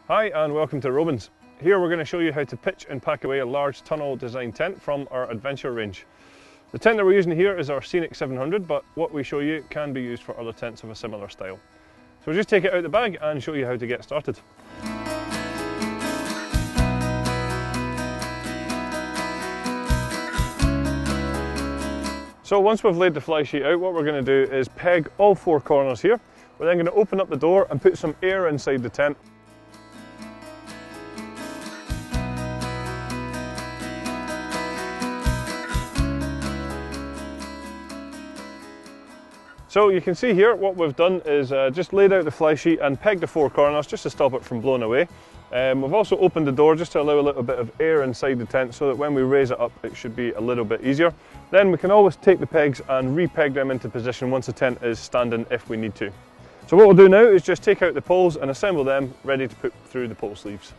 Hi and welcome to Robens. Here we're going to show you how to pitch and pack away a large tunnel design tent from our adventure range. The tent that we're using here is our Scenic 700, but what we show you can be used for other tents of a similar style. So we'll just take it out of the bag and show you how to get started. So once we've laid the fly sheet out, what we're going to do is peg all four corners here. We're then going to open up the door and put some air inside the tent. So you can see here what we've done is just laid out the fly sheet and pegged the four corners just to stop it from blowing away. We've also opened the door just to allow a little bit of air inside the tent so that when we raise it up it should be a little bit easier. Then we can always take the pegs and re-peg them into position once the tent is standing if we need to. So what we'll do now is just take out the poles and assemble them ready to put through the pole sleeves.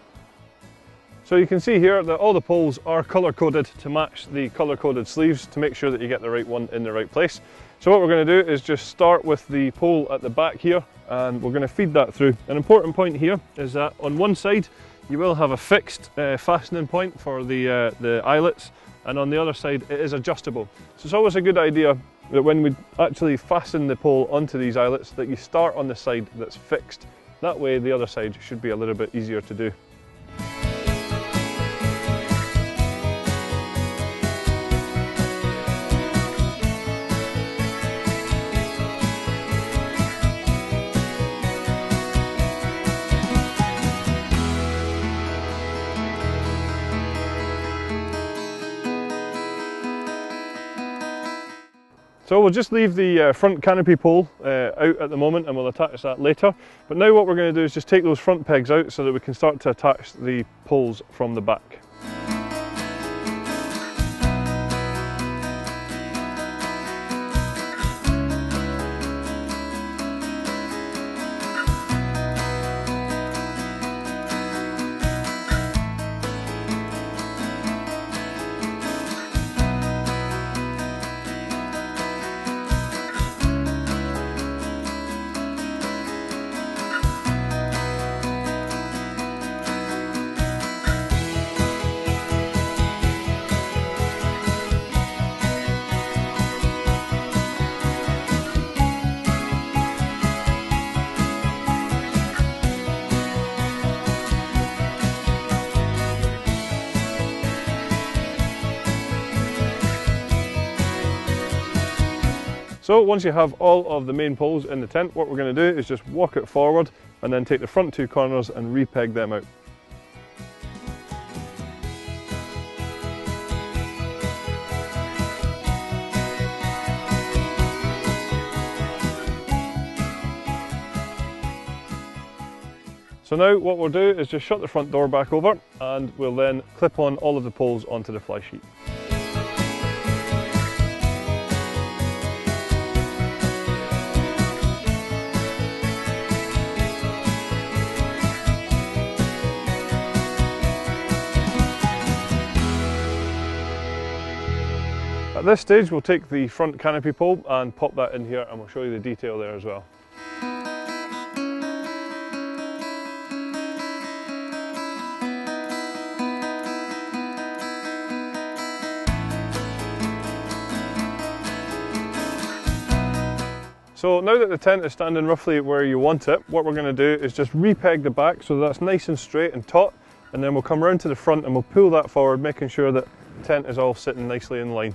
So you can see here that all the poles are colour coded to match the colour coded sleeves to make sure that you get the right one in the right place. So what we're going to do is just start with the pole at the back here and we're going to feed that through. An important point here is that on one side you will have a fixed fastening point for the eyelets, and on the other side it is adjustable. So it's always a good idea that when we actually fasten the pole onto these eyelets that you start on the side that's fixed. That way the other side should be a little bit easier to do. So we'll just leave the front canopy pole out at the moment and we'll attach that later. But now what we're going to do is just take those front pegs out so that we can start to attach the poles from the back. So once you have all of the main poles in the tent, what we're going to do is just walk it forward and then take the front two corners and re-peg them out. So now what we'll do is just shut the front door back over and we'll then clip on all of the poles onto the fly sheet. At this stage we'll take the front canopy pole and pop that in here and we'll show you the detail there as well. So now that the tent is standing roughly where you want it, what we're going to do is just re-peg the back so that's nice and straight and taut, and then we'll come around to the front and we'll pull that forward, making sure that the tent is all sitting nicely in line.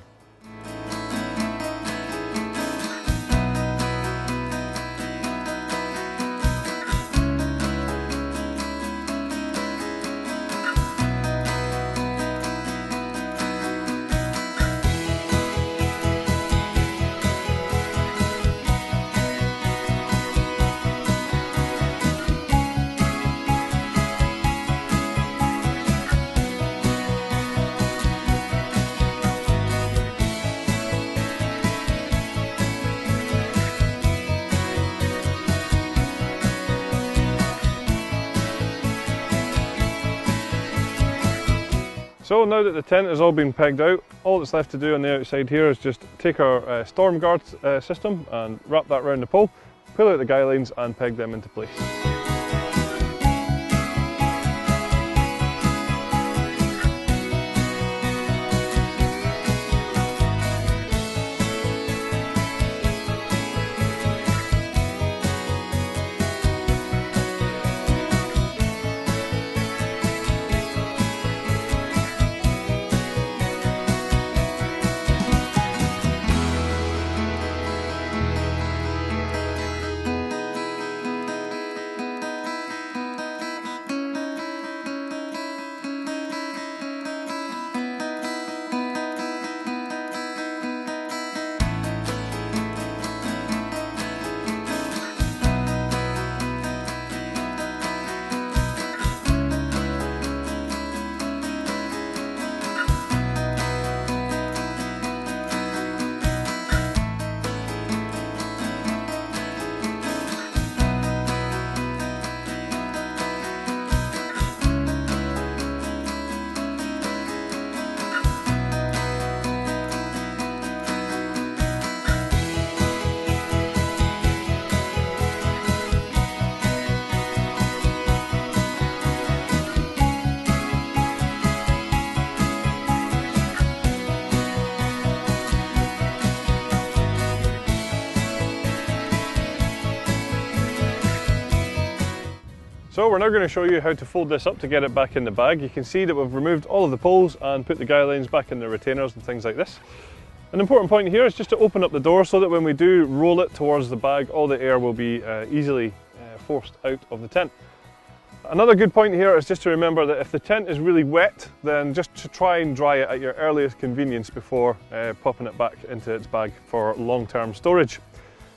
So now that the tent has all been pegged out, all that's left to do on the outside here is just take our storm guards system and wrap that around the pole, pull out the guy lines and peg them into place. So we're now going to show you how to fold this up to get it back in the bag. You can see that we've removed all of the poles and put the guy lines back in the retainers and things like this. An important point here is just to open up the door so that when we do roll it towards the bag, all the air will be easily forced out of the tent. Another good point here is just to remember that if the tent is really wet, then just to try and dry it at your earliest convenience before popping it back into its bag for long-term storage.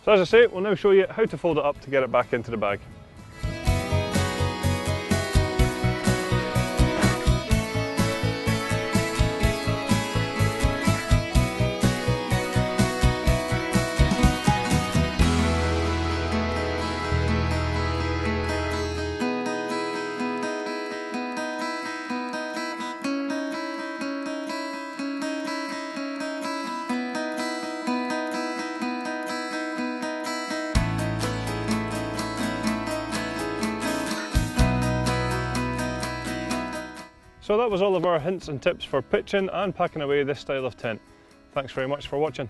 So as I say, we'll now show you how to fold it up to get it back into the bag. So that was all of our hints and tips for pitching and packing away this style of tent. Thanks very much for watching.